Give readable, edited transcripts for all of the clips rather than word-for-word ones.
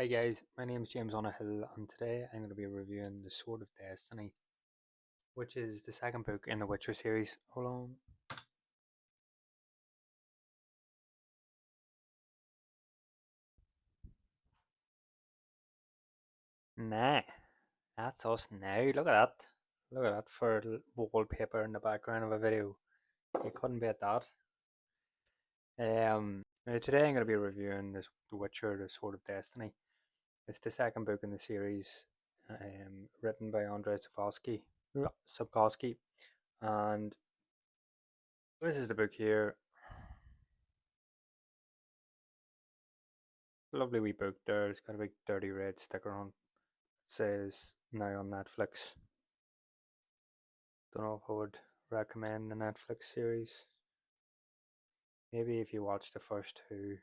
Hi guys, my name is James Hill, and today I'm going to be reviewing The Sword of Destiny, which is the second book in the Witcher series. Hold on. Nah, that's us now. Look at that. Look at that for wallpaper in the background of a video. You couldn't beat that. Today I'm going to be reviewing The Witcher, The Sword of Destiny. It's the second book in the series, written by Andrzej Sapkowski, and this is the book here. Lovely wee book there. It's got a big dirty red sticker on. It says now on Netflix. Don't know if I would recommend the Netflix series. Maybe if you watch the first two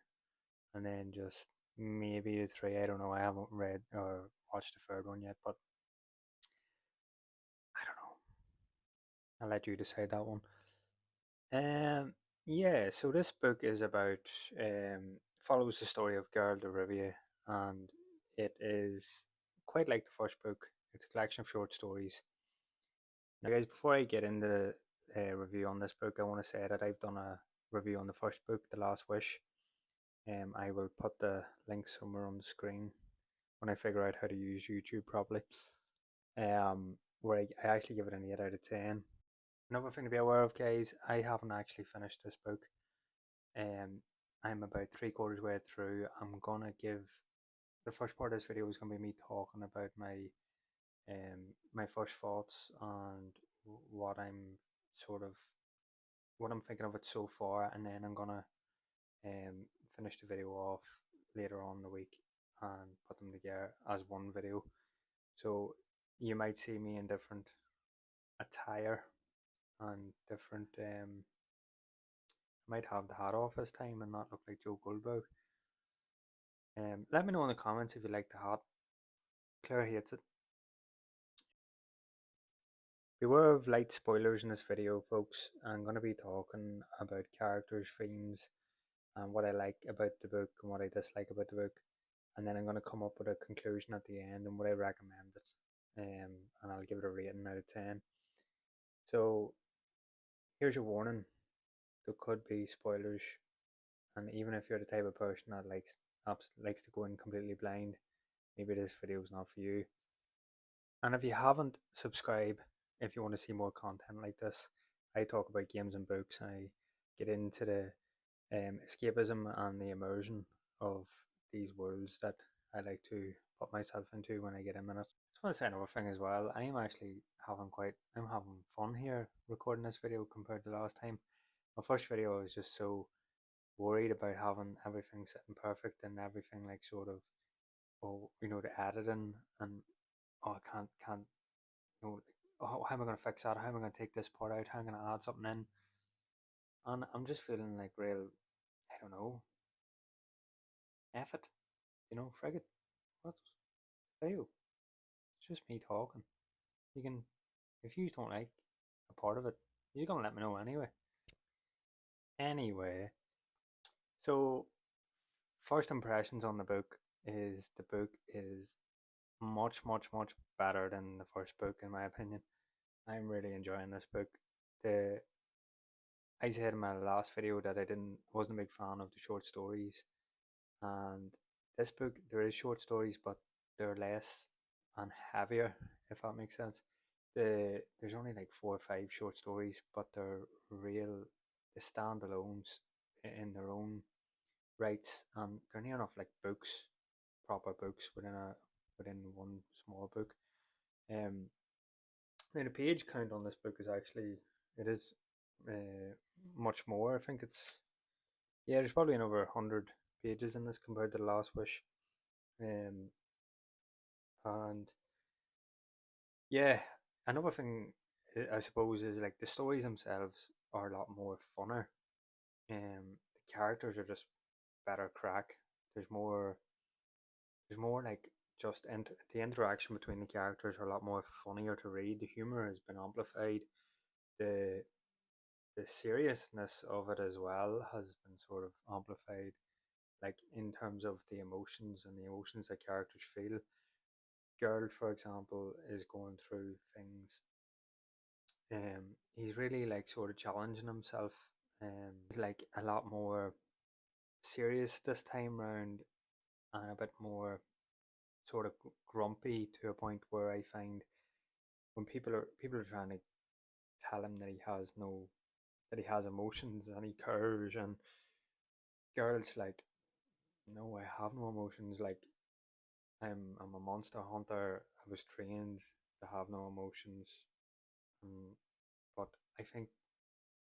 and then just maybe the three. I don't know. I haven't read or watched the third one yet, but I don't know. I'll let you decide that one. Um, yeah. So this book is about follows the story of Geralt of Rivia, and it is quite like the first book. It's a collection of short stories. Now, guys, before I get into the review on this book, I want to say that I've done a review on the first book, The Last Wish. I will put the link somewhere on the screen when I figure out how to use YouTube properly. Where I actually give it an 8 out of 10. Another thing to be aware of, guys, I haven't actually finished this book. Um, I'm about three quarters way through. I'm gonna give the first part of this video is gonna be me talking about my first thoughts and what I'm sort of what I'm thinking of it so far, and then I'm gonna um, finish the video off later on in the week and put them together as one video. So you might see me in different attire and different. I might have the hat off this time and not look like Joe Goldberg. Let me know in the comments if you like the hat. Claire hates it. Beware of light spoilers in this video, folks. I'm going to be talking about characters, themes, and what I like about the book and what I dislike about the book. And then I'm going to come up with a conclusion at the end and would I recommend it. And I'll give it a rating out of 10. So here's your warning. There could be spoilers, and even if you're the type of person that likes to go in completely blind, maybe this video is not for you. And if you haven't, subscribe if you want to see more content like this. I talk about games and books. I get into the escapism and the immersion of these worlds that I like to put myself into when I get in it. I just want to say another thing as well. I'm having fun here recording this video compared to last time. My first video I was just so worried about having everything sitting perfect and everything like sort of, the editing and oh I can't oh, how am I going to fix that? How am I going to take this part out? How am I going to add something in? And I'm just feeling like real, I don't know, effort, frig it. What's video? It's just me talking. You can, if you don't like a part of it, you're going to let me know anyway. Anyway, so first impressions on the book is much, much, much better than the first book, in my opinion. I'm really enjoying this book. The I said in my last video that I didn't wasn't a big fan of the short stories, and this book there is short stories, but they're less and heavier, if that makes sense. There's only like four or five short stories, but they're real, the standalones in their own rights, and they're near enough like books, proper books within one small book. Um, Now the page count on this book is actually it is uh, much more. I think it's yeah, there's probably over 100 pages in this compared to the Last Wish. Um, and yeah, another thing I suppose is like the stories themselves are a lot more funner. The characters are just better crack. There's more. There's more like the interaction between the characters are a lot more funnier to read. The humor has been amplified. The the seriousness of it as well has been sort of amplified. like in terms of the emotions and the emotions that characters feel. Geralt, for example, is going through things. He's really like sort of challenging himself. He's like a lot more serious this time round and a bit more sort of grumpy to a point where I find when people are trying to tell him that he has emotions and he cares, and Geralt's like, no, I have no emotions. Like I'm a monster hunter. I was trained to have no emotions. Um, but I think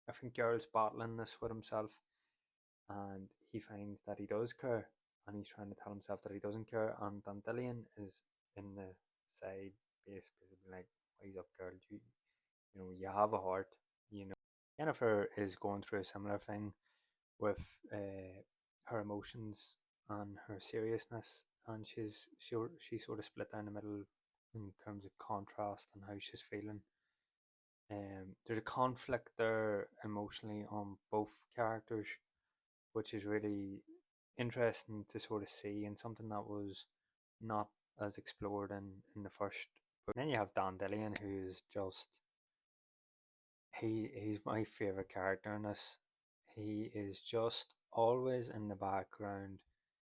I think Geralt's battling this with himself, and he finds that he does care, and he's trying to tell himself that he doesn't care. And Dandelion is in the side, basically like, "Wise up, girl. You have a heart. You know." Jennifer is going through a similar thing with her emotions and her seriousness, and she's sort of split down the middle in terms of contrast and how she's feeling. There's a conflict there emotionally on both characters, which is really interesting to sort of see, and something that was not as explored in the first book. And then you have Dandelion, who is just he's my favorite character in this. He is just always in the background,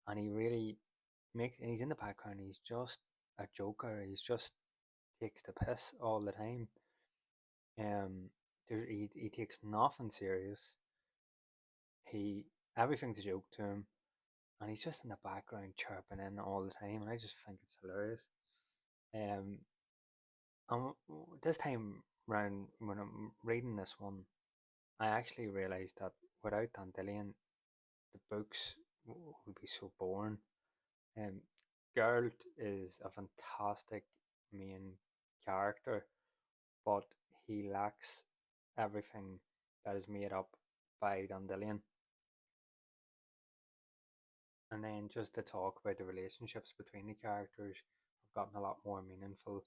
and he really makes. And he's in the background. He's just a joker. He's just takes the piss all the time. Um, he takes nothing serious. He everything's a joke to him, and he's just in the background chirping in all the time, and I just think it's hilarious. Um, and this time round, when I'm reading this one, I actually realised that without Dandelion, the books would be so boring. Um, Geralt is a fantastic main character, but he lacks everything that is made up by Dandelion. And then just to talk about the relationships between the characters have gotten a lot more meaningful.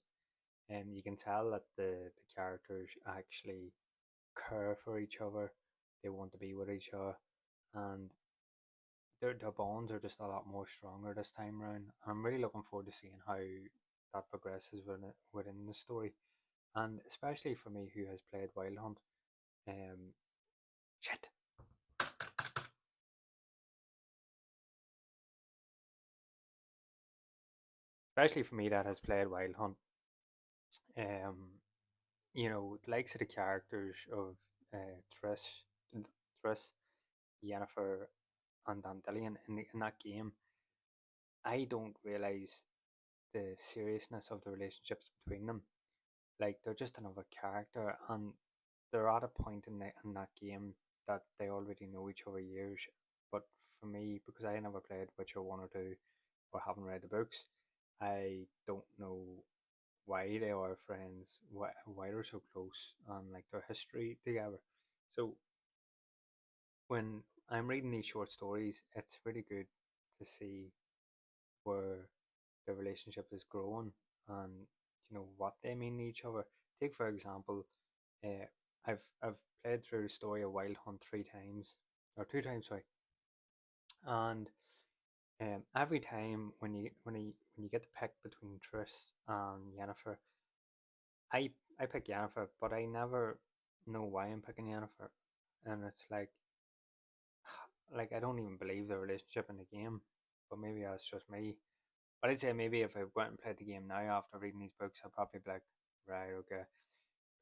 And you can tell that the characters actually care for each other. They want to be with each other, and their bonds are just a lot more stronger this time around. I'm really looking forward to seeing how that progresses within the story, and especially for me who has played Wild Hunt. Um, shit. Especially for me that has played Wild Hunt. Um, the likes of the characters of Triss, Triss, Yennefer, and Dandelion in that game. I don't realize the seriousness of the relationships between them. Like they're just another character, and they're at a point in that game that they already know each other years. But for me, because I never played Witcher 1 or 2 or haven't read the books, I don't know why they are friends, why they're so close, and like their history together. So when I'm reading these short stories, it's really good to see where the relationship is growing and what they mean to each other. Take for example, uh, I've played through the story of Wild Hunt 3 times or 2 times, sorry, and every time when you get to pick between Triss and Yennefer, I pick Yennefer, but I never know why I'm picking Yennefer, and it's like I don't even believe the relationship in the game, but maybe that's just me. But I'd say maybe if I went and played the game now after reading these books, I'd probably be like, right, okay,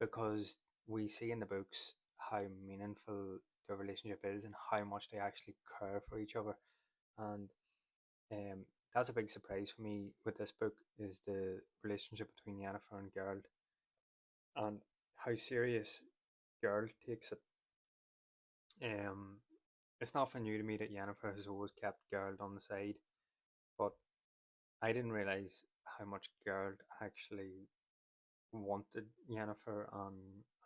because we see in the books how meaningful the relationship is and how much they actually care for each other, and that's a big surprise for me with this book is the relationship between Yennefer and Geralt and how serious Geralt takes it. Um, it's nothing new to me that Yennefer has always kept Geralt on the side, but I didn't realize how much Geralt actually wanted Yennefer and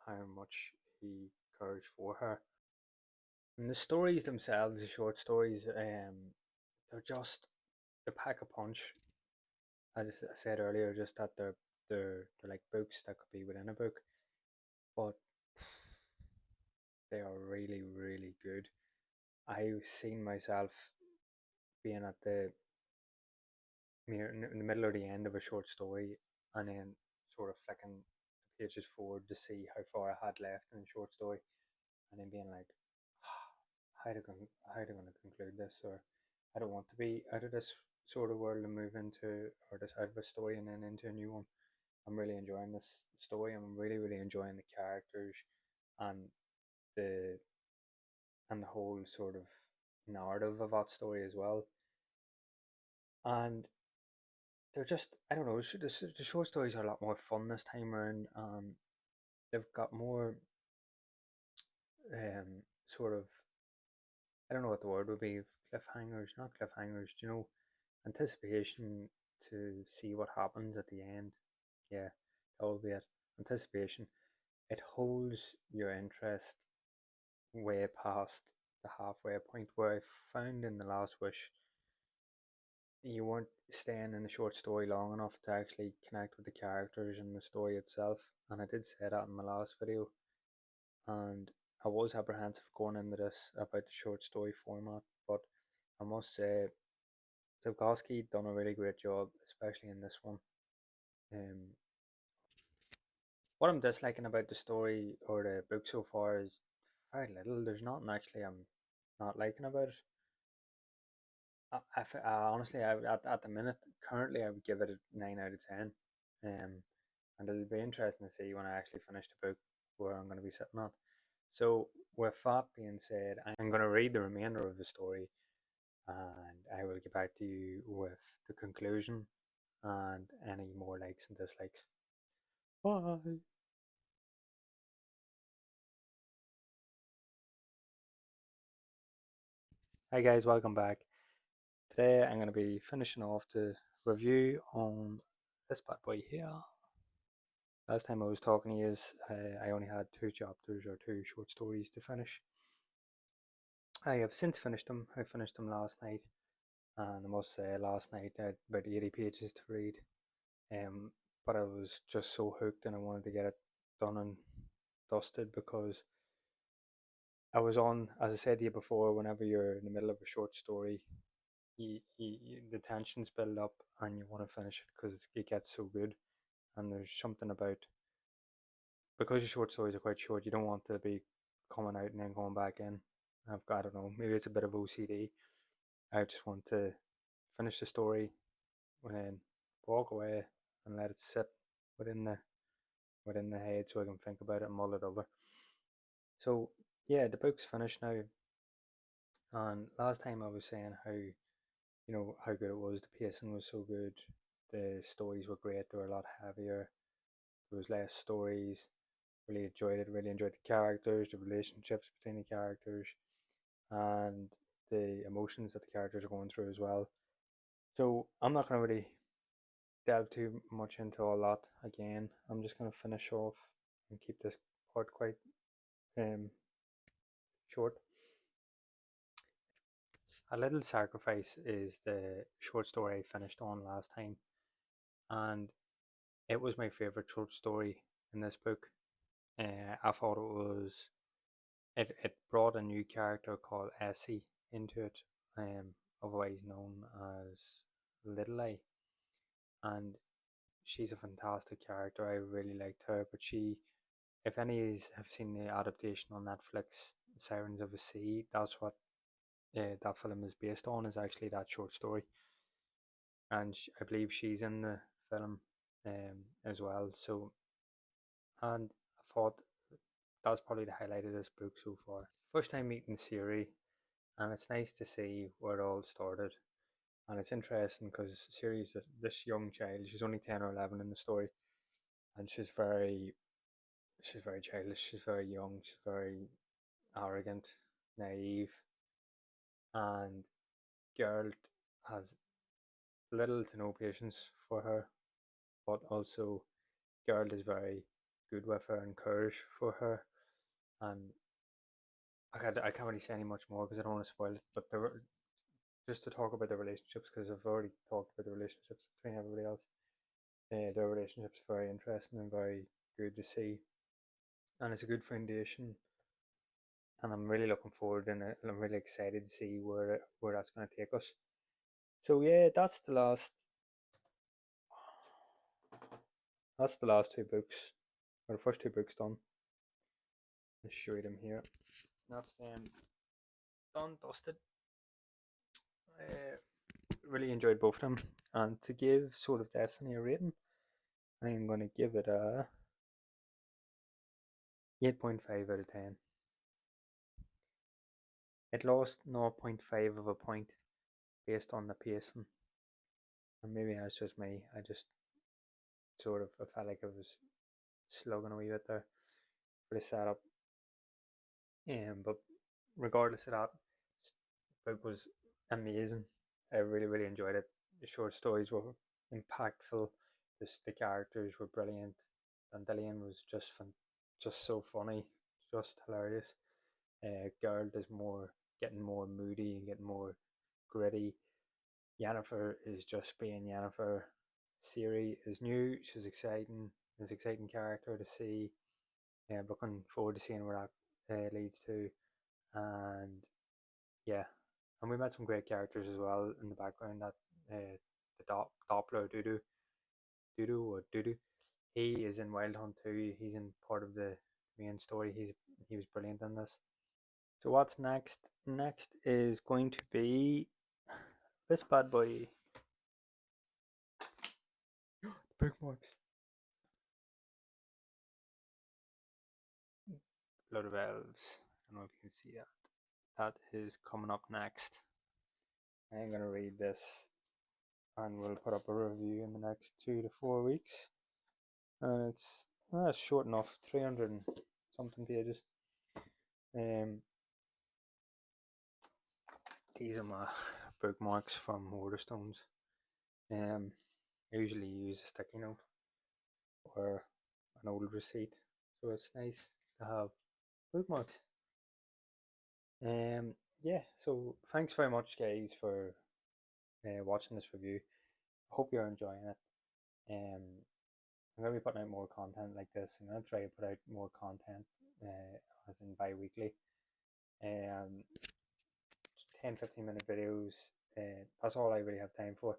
how much he cares for her. And the stories themselves, the short stories, they're just they pack a punch. As I said earlier, just that they're like books that could be within a book, but they are really really good. I've seen myself being at the near in the middle or the end of a short story, and then sort of flicking the pages forward to see how far I had left in the short story, and then being like, how are they going to conclude this, or I don't want to be out of this sort of world and move into or this out of a story and then into a new one. I'm really enjoying this story. I'm really enjoying the characters and the the whole sort of narrative of that story as well. And they're just, I don't know, the short stories are a lot more fun this time around. They've got more sort of, I don't know what the word would be, cliffhangers, not cliffhangers, anticipation to see what happens at the end. Yeah, that will be it. Anticipation. It holds your interest way past the halfway point, where I found in The Last Wish you weren't staying in the short story long enough to actually connect with the characters and the story itself. And I did say that in my last video, and I was apprehensive going into this about the short story format, but I must say Sapkowski done a really great job, especially in this one. Um, what I'm disliking about the story or the book so far is very little. There's nothing actually I'm not liking about it. Honestly, at the minute, currently, I would give it a 9 out of 10. And it'll be interesting to see when I actually finish the book where I'm going to be sitting at. So, with that being said, I'm going to read the remainder of the story and I will get back to you with the conclusion and any more likes and dislikes. Bye. Hi guys, welcome back. Today I'm going to be finishing off the review on this bad boy here. Last time I was talking to you, I only had 2 chapters or 2 short stories to finish. I have since finished them. I finished them last night, and I must say, last night I had about 80 pages to read. But I was just so hooked, and I wanted to get it done and dusted because I was on, as I said to you before, whenever you're in the middle of a short story, the tensions build up and you want to finish it because it gets so good. And there's something about, because your short stories are quite short, you don't want to be coming out and then going back in. I don't know, maybe it's a bit of OCD. I just want to finish the story and then walk away and let it sit within the within the head so I can think about it and mull it over. So yeah, the book's finished now. And last time I was saying how good it was. The pacing was so good. The stories were great. They were a lot heavier. There was less stories. Really enjoyed it. Really enjoyed the characters, the relationships between the characters, and the emotions that the characters are going through as well. So I'm not going to really delve too much into all that again. I'm just going to finish off and keep this part quite um, short. A Little Sacrifice is the short story I finished on last time, and it was my favorite short story in this book. I thought it brought a new character called Essie into it, otherwise known as Little Eye, and she's a fantastic character. I really liked her, but if any have seen the adaptation on Netflix, Sirens of the Sea, that's what that film is based on. Is actually that short story, and I believe she's in the film as well. So, and I thought that's probably the highlight of this book so far. First time meeting Siri, and it's nice to see where it all started. And it's interesting because Siri is this young child. She's only 10 or 11 in the story, and she's very childish. She's very young. She's very arrogant, naive, and Geralt has little to no patience for her. But also, Geralt is very good with her and cares for her. And I can't really say any much more because I don't want to spoil it. But just to talk about the relationships, because I've already talked about the relationships between everybody else. Their relationship's very interesting and very good to see, and it's a good foundation. And I'm really looking forward and I'm really excited to see where that's going to take us. So yeah, that's the last two books, or the first two books done. I'll show you them here. That's them done, dusted. Uh, really enjoyed both of them, and to give Sword of Destiny a rating, I'm gonna give it a 8.5 out of 10. It lost 0.5 of a point based on the pacing, and maybe that's just me. I just I felt like I was slugging a wee bit there for the setup. But regardless of that, the book was amazing. I really, really enjoyed it. The short stories were impactful. The characters were brilliant. Dandelion was just so funny, just hilarious. Geralt is getting more moody and getting more gritty. Yennefer is just being Yennefer. Ciri is new. She's exciting. It's an exciting character to see. I'm looking forward to seeing where that leads to. And yeah, and we met some great characters as well in the background. That the Doppler Dudu or Dudu. He is in Wild Hunt too. He's in part of the main story. He was brilliant in this. So what's next? Next is going to be this bad boy. Bookmarks. Blood of Elves. I don't know if you can see that. That is coming up next. I'm gonna read this, and we'll put up a review in the next 2 to 4 weeks. And it's short enough, 300 and something pages. Um, these are my bookmarks from Waterstones. I usually use a sticky note or an old receipt, so it's nice to have bookmarks. Um, yeah, so thanks very much, guys, for watching this review. I hope you're enjoying it. Um, I'm going to be putting out more content like this. I'm going to try to put out more content, as in bi-weekly. 10-15 minute videos. That's all I really have time for.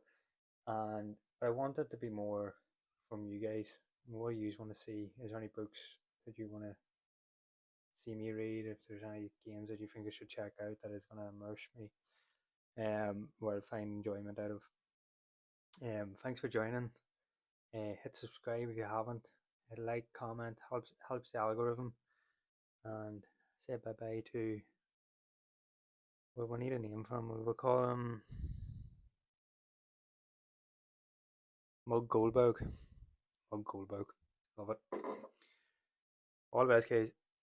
And I want it to be more from you guys. What do you want to see? Is there any books that you want to see me read? If there's any games that you think I should check out that is going to immerse me, where I'll find enjoyment out of. Thanks for joining. Hit subscribe if you haven't. Like, comment, helps the algorithm. And say bye bye to. Well, we need a name for him. We'll call him Mug Goldberg. Mug Goldberg. Love it. All the best, guys.